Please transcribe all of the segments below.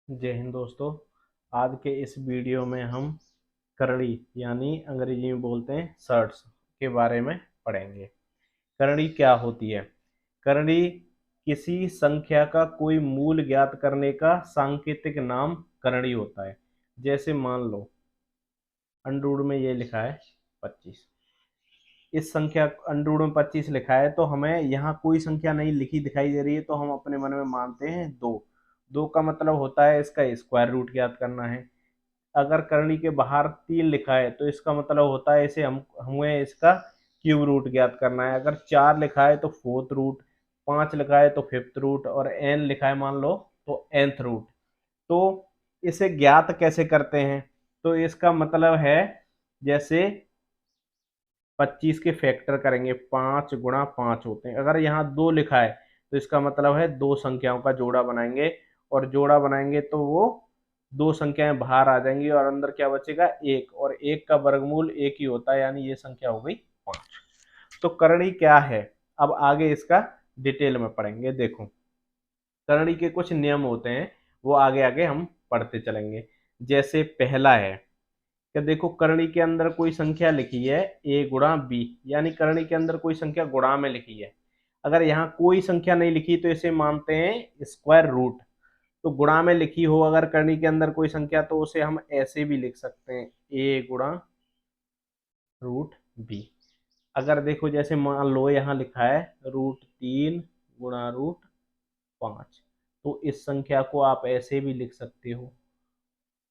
जय हिंद दोस्तों। आज के इस वीडियो में हम करड़ी यानी अंग्रेजी में बोलते हैं सर्ट्स के बारे में पढ़ेंगे। करड़ी क्या होती है? करड़ी किसी संख्या का कोई मूल ज्ञात करने का सांकेतिक नाम करड़ी होता है। जैसे मान लो अंडरूट में ये लिखा है 25। इस संख्या अंडरूट में 25 लिखा है तो हमें यहाँ कोई संख्या नहीं लिखी दिखाई दे रही है, तो हम अपने मन में मानते हैं दो। दो का मतलब होता है इसका स्क्वायर रूट ज्ञात करना है। अगर करनी के बाहर 3 लिखा है तो इसका मतलब होता है इसे हम हमें इसका क्यूब रूट ज्ञात करना है। अगर 4 लिखा है तो फोर्थ रूट, 5 लिखा है तो फिफ्थ रूट, और एन लिखा है मान लो तो nth रूट। तो इसे ज्ञात कैसे करते हैं? तो इसका मतलब है जैसे 25 के फैक्टर करेंगे, 5 × 5 होते हैं। अगर यहाँ 2 लिखा है तो इसका मतलब है दो संख्याओं का जोड़ा बनाएंगे, और जोड़ा बनाएंगे तो वो दो संख्याएं बाहर आ जाएंगी और अंदर क्या बचेगा? एक, और एक का वर्गमूल एक ही होता है, यानी ये संख्या हो गई 5। तो करणी क्या है, अब आगे इसका डिटेल में पढ़ेंगे। देखो करणी के कुछ नियम होते हैं, वो आगे आगे हम पढ़ते चलेंगे। जैसे पहला है कि देखो करणी के अंदर कोई संख्या लिखी है a × b, यानी करणी के अंदर कोई संख्या गुणा में लिखी है। अगर यहाँ कोई संख्या नहीं लिखी तो इसे मानते हैं स्क्वायर रूट। तो गुणा में लिखी हो अगर करनी के अंदर कोई संख्या तो उसे हम ऐसे भी लिख सकते हैं a × √b। अगर देखो जैसे मान लो यहाँ लिखा है √3 × √5, तो इस संख्या को आप ऐसे भी लिख सकते हो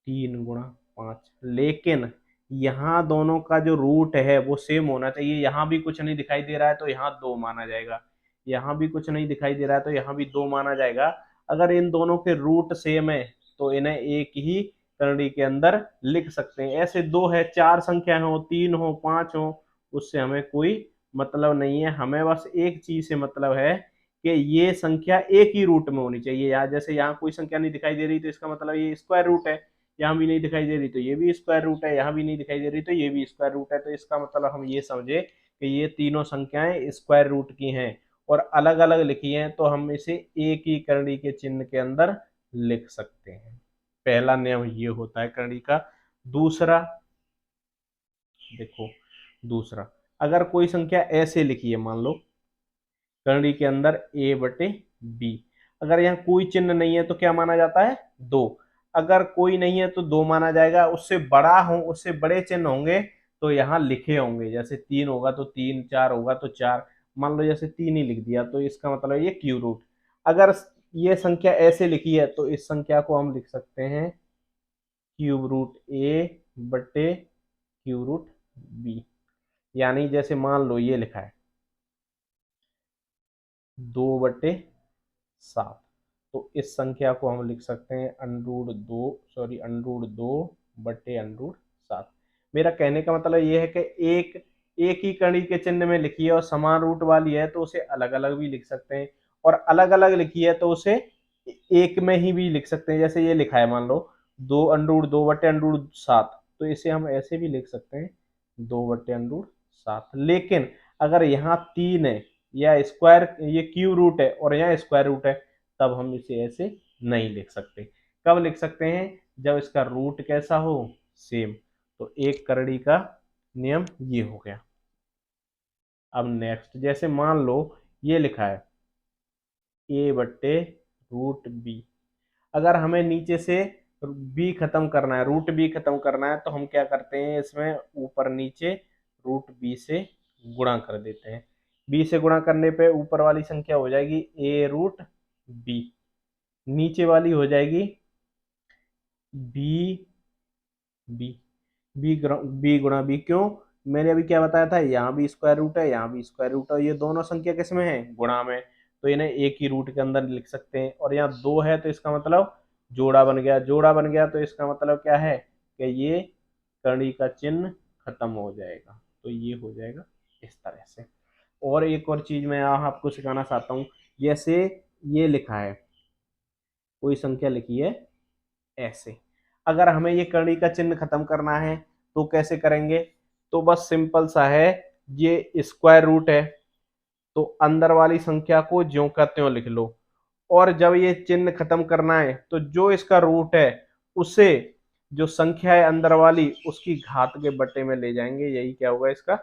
3 × 5। लेकिन यहाँ दोनों का जो रूट है वो सेम होना चाहिए। यहाँ भी कुछ नहीं दिखाई दे रहा है तो यहाँ 2 माना जाएगा, यहाँ भी कुछ नहीं दिखाई दे रहा है तो यहाँ भी 2 माना जाएगा। अगर इन दोनों के रूट सेम है तो इन्हें एक ही करड़ी के अंदर लिख सकते हैं। ऐसे दो है, चार संख्या हो, 3 हो, 5 हो, उससे हमें कोई मतलब नहीं है। हमें बस एक चीज से मतलब है कि ये संख्या एक ही रूट में होनी चाहिए। या जैसे यहाँ कोई संख्या नहीं दिखाई दे रही तो इसका मतलब ये स्क्वायर रूट है, यहाँ भी नहीं दिखाई दे रही तो ये भी स्क्वायर रूट है, यहाँ भी नहीं दिखाई दे रही तो ये भी स्क्वायर रूट है। तो इसका मतलब हम ये समझे कि ये तीनों संख्याएं स्क्वायर रूट की हैं और अलग अलग लिखी हैं, तो हम इसे एक ही करड़ी के चिन्ह के अंदर लिख सकते हैं। पहला नियम ये होता है करड़ी का। दूसरा देखो, दूसरा अगर कोई संख्या ऐसे लिखी है, मान लो करड़ी के अंदर a/b, अगर यहाँ कोई चिन्ह नहीं है तो क्या माना जाता है? दो। अगर कोई नहीं है तो दो माना जाएगा। उससे बड़ा हो, उससे बड़े चिन्ह होंगे तो यहाँ लिखे होंगे। जैसे 3 होगा तो 3, 4 होगा तो 4। मान लो जैसे 3 ही लिख दिया तो इसका मतलब ये क्यू रूट। अगर ये संख्या ऐसे लिखी है तो इस संख्या को हम लिख सकते हैं √a/√b। यानी जैसे मान लो ये लिखा है 2/7, तो इस संख्या को हम लिख सकते हैं √2/7। मेरा कहने का मतलब ये है कि एक एक ही कड़ी के चिन्ह में लिखी है और समान रूट वाली है तो उसे अलग अलग भी लिख सकते हैं, और अलग अलग लिखी है तो उसे एक में ही भी लिख सकते हैं। जैसे ये लिखा है मान लो 2√2/√7, तो इसे हम ऐसे भी लिख सकते हैं 2/√7। लेकिन अगर यहाँ 3 है या स्क्वायर, ये क्यू रूट है और यहाँ स्क्वायर रूट है, तब हम इसे ऐसे नहीं लिख सकते। कब लिख सकते हैं? जब इसका रूट कैसा हो? सेम। तो एक करड़ी का नियम ये हो गया। अब नेक्स्ट जैसे मान लो ये लिखा है a/√b। अगर हमें नीचे से b खत्म करना है, √b खत्म करना है, तो हम क्या करते हैं इसमें ऊपर नीचे √b से गुणा कर देते हैं। b से गुणा करने पे ऊपर वाली संख्या हो जाएगी a√b, नीचे वाली हो जाएगी b b b × b। क्यों? मैंने अभी क्या बताया था, यहाँ भी स्क्वायर रूट है, यहाँ भी स्क्वायर रूट है, ये दोनों संख्या किस में है? गुणा में। तो इन्हें एक ही रूट के अंदर लिख सकते हैं। और यहाँ 2 है तो इसका मतलब जोड़ा बन गया, जोड़ा बन गया तो इसका मतलब क्या है कि ये कड़ी का चिन्ह खत्म हो जाएगा। तो ये हो जाएगा इस तरह से। और एक और चीज मैं आपको सिखाना चाहता हूँ। जैसे ये लिखा है, कोई संख्या लिखी है ऐसे, अगर हमें ये कड़ी का चिन्ह खत्म करना है तो कैसे करेंगे? तो बस सिंपल सा है, ये स्क्वायर रूट है तो अंदर वाली संख्या को ज्यों का त्यों लिख लो, और जब ये चिन्ह खत्म करना है तो जो इसका रूट है उसे जो संख्या है अंदर वाली उसकी घात के बट्टे में ले जाएंगे, यही क्या होगा इसका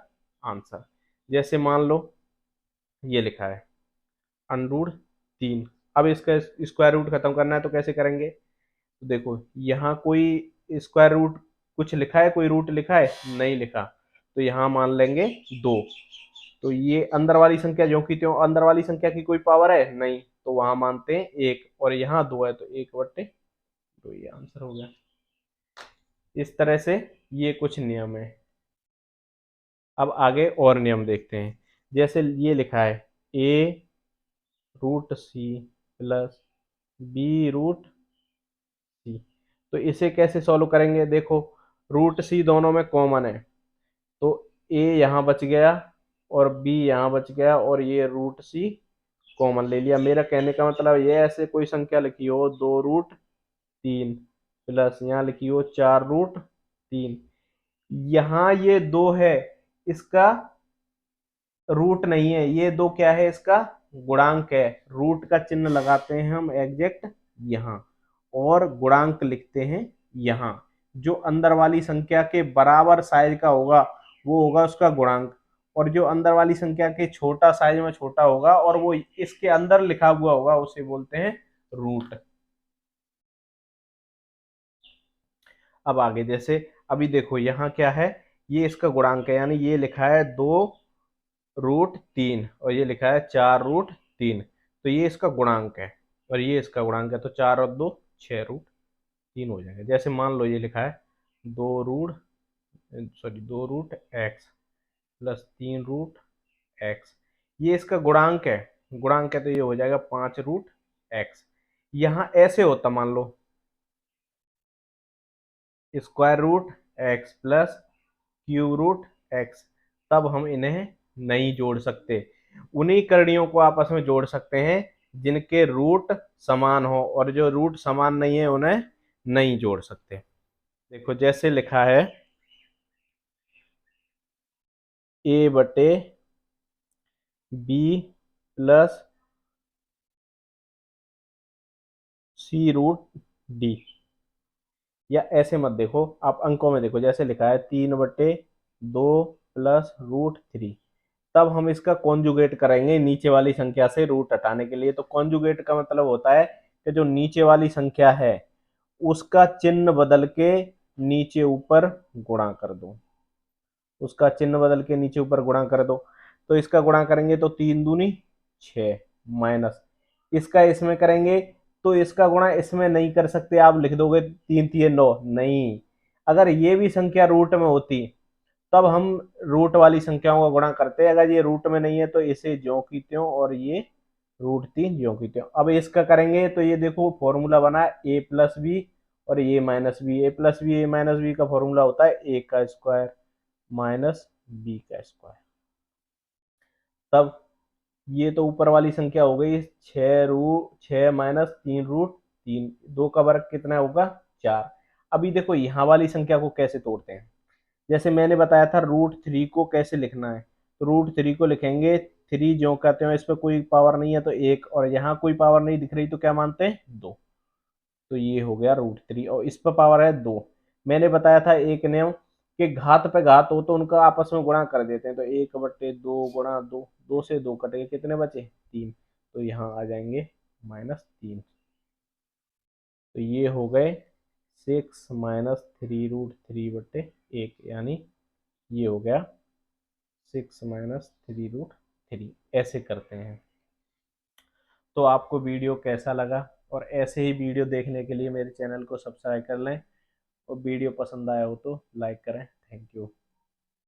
आंसर। जैसे मान लो ये लिखा है √3। अब इसका स्क्वायर रूट खत्म करना है तो कैसे करेंगे, तो देखो यहाँ कोई स्क्वायर रूट कुछ लिखा है, कोई रूट लिखा है, नहीं लिखा, तो यहाँ मान लेंगे 2। तो ये अंदर वाली संख्या जो की त्यों, अंदर वाली संख्या की कोई पावर है नहीं, तो वहां मानते हैं 1, और यहाँ 2 है तो 1/2, ये आंसर हो गया। इस तरह से ये कुछ नियम है। अब आगे और नियम देखते हैं। जैसे ये लिखा है a√c+b√c, तो इसे कैसे सॉल्व करेंगे, देखो √c दोनों में कॉमन है, तो a यहाँ बच गया और b यहाँ बच गया और ये √c कॉमन ले लिया। मेरा कहने का मतलब ये, ऐसे कोई संख्या लिखी हो 2√3 प्लस यहाँ लिखी हो 4√3, यहाँ ये 2 है, इसका रूट नहीं है, ये 2 क्या है, इसका गुणांक है। रूट का चिन्ह लगाते हैं हम एग्जैक्ट यहाँ और गुणांक लिखते हैं यहाँ। जो अंदर वाली संख्या के बराबर साइज का होगा वो होगा उसका गुणांक, और जो अंदर वाली संख्या के छोटा साइज में छोटा होगा और वो इसके अंदर लिखा हुआ होगा उसे बोलते हैं रूट। अब आगे जैसे अभी देखो यहाँ क्या है, ये इसका गुणांक है, यानी ये लिखा है 2√3 और ये लिखा है 4√3, तो ये इसका गुणांक है और ये इसका गुणांक है, तो 4 और 2 6√3 हो जाएंगे। जैसे मान लो ये लिखा है 2√x प्लस 3√x, ये इसका गुणांक है, तो ये हो जाएगा 5√x। यहाँ ऐसे होता, मान लो √x प्लस √x, तब हम इन्हें नहीं जोड़ सकते। उन्हीं करणियों को आपस में जोड़ सकते हैं जिनके रूट समान हो, और जो रूट समान नहीं है उन्हें नहीं जोड़ सकते। देखो जैसे लिखा है a/b प्लस c√d, या ऐसे मत देखो, आप अंकों में देखो, जैसे लिखा है 3/2 प्लस √3, तब हम इसका कॉन्जुगेट करेंगे नीचे वाली संख्या से रूट हटाने के लिए। तो कॉन्जुगेट का मतलब होता है कि जो नीचे वाली संख्या है उसका चिन्ह बदल के नीचे ऊपर गुणा कर दो, उसका चिन्ह बदल के नीचे ऊपर गुणा कर दो। तो इसका गुणा करेंगे तो 3 दूनी 6 माइनस, इसका इसमें करेंगे तो इसका गुणा इसमें नहीं कर सकते, आप लिख दोगे 3×3 = 9, नहीं। अगर ये भी संख्या रूट में होती तब हम रूट वाली संख्याओं का गुणा करते हैं, अगर ये रूट में नहीं है तो इसे ज्यों की त्यों और ये √3 ज्यों की त्यों। अब इसका करेंगे तो ये देखो फॉर्मूला बना a+b और ये -b, a+b a-b का फॉर्मूला होता है a का स्क्वायर माइनस b का स्क्वायर। तब ये तो ऊपर वाली संख्या हो गई 6 माइनस 3√3, 2 का वर्ग कितना होगा 4। अभी देखो यहाँ वाली संख्या को कैसे तोड़ते हैं, जैसे मैंने बताया था √3 को कैसे लिखना है, तो √3 को लिखेंगे 3 जो कहते हैं, इस पर कोई पावर नहीं है तो 1, और यहाँ कोई पावर नहीं दिख रही तो क्या मानते हैं 2, तो ये हो गया √3, और इस पर पावर है 2। मैंने बताया था एक नियम कि घात पे घात हो तो उनका आपस में गुणा कर देते हैं, तो 1/2 गुणा 2, 2 से 2 कटेगा, कितने बचे 3, तो यहाँ आ जाएंगे -3, तो ये हो गए 6 माइनस 3√3/1, यानी ये हो गया 6 माइनस 3√3। ऐसे करते हैं। तो आपको वीडियो कैसा लगा, और ऐसे ही वीडियो देखने के लिए मेरे चैनल को सब्सक्राइब कर लें, और वीडियो पसंद आया हो तो लाइक करें। Thank you.